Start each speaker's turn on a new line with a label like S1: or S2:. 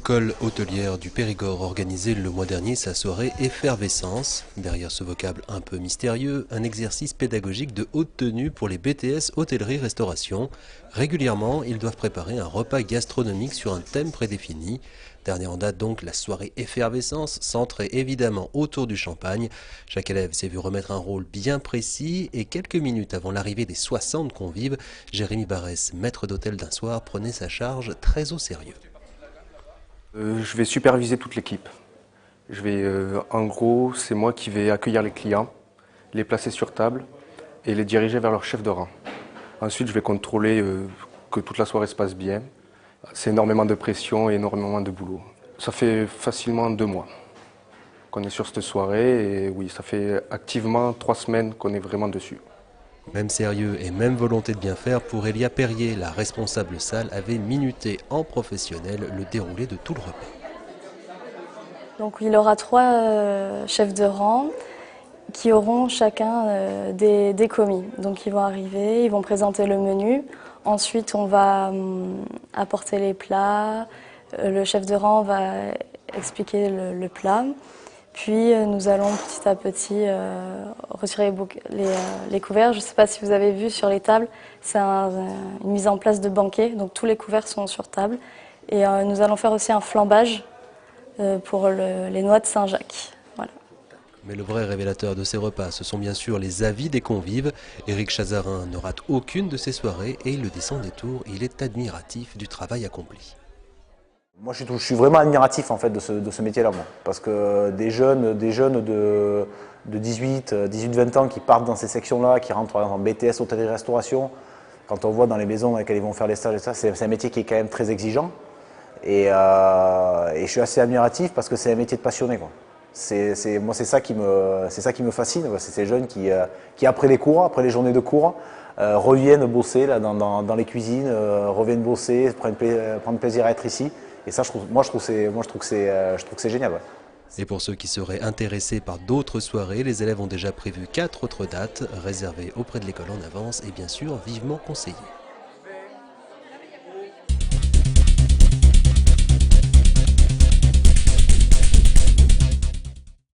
S1: L'école hôtelière du Périgord organisait le mois dernier sa soirée Effervescence. Derrière ce vocable un peu mystérieux, un exercice pédagogique de haute tenue pour les BTS hôtellerie-restauration. Régulièrement, ils doivent préparer un repas gastronomique sur un thème prédéfini. Dernière en date donc, la soirée Effervescence, centrée évidemment autour du champagne. Chaque élève s'est vu remettre un rôle bien précis et quelques minutes avant l'arrivée des 60 convives, Jérémy Barès, maître d'hôtel d'un soir, prenait sa charge très au sérieux.
S2: Je vais superviser toute l'équipe. En gros, c'est moi qui vais accueillir les clients, les placer sur table et les diriger vers leur chef de rang. Ensuite, je vais contrôler que toute la soirée se passe bien. C'est énormément de pression et énormément de boulot. Ça fait facilement 2 mois qu'on est sur cette soirée et oui, ça fait activement 3 semaines qu'on est vraiment dessus.
S1: Même sérieux et même volonté de bien faire pour Elia Perrier, la responsable salle avait minuté en professionnel le déroulé de tout le repas.
S3: Donc il aura 3 chefs de rang qui auront chacun des commis. Donc ils vont arriver, ils vont présenter le menu. Ensuite on va apporter les plats, le chef de rang va expliquer le plat. Puis nous allons petit à petit retirer les couverts. Je ne sais pas si vous avez vu sur les tables, c'est une mise en place de banquet. Donc tous les couverts sont sur table. Et nous allons faire aussi un flambage pour les noix de Saint-Jacques. Voilà.
S1: Mais le vrai révélateur de ces repas, ce sont bien sûr les avis des convives. Éric Chazarin ne rate aucune de ces soirées et il le dit sans détour, il est admiratif du travail accompli.
S4: Moi, je suis vraiment admiratif en fait de ce métier-là, moi, parce que des jeunes de 18-20 ans qui partent dans ces sections-là, qui rentrent par exemple en BTS, hôtellerie-restauration, quand on voit dans les maisons dans lesquelles ils vont faire les stages et ça, c'est un métier qui est quand même très exigeant. Et je suis assez admiratif parce que c'est un métier de passionné, quoi. Moi, c'est ça qui me fascine. C'est ces jeunes qui après les cours, après les journées de cours, reviennent bosser là, dans les cuisines, reviennent bosser, prendre plaisir à être ici. Et ça, je trouve que c'est génial. Ouais.
S1: Et pour ceux qui seraient intéressés par d'autres soirées, les élèves ont déjà prévu 4 autres dates réservées auprès de l'école en avance et bien sûr vivement conseillées.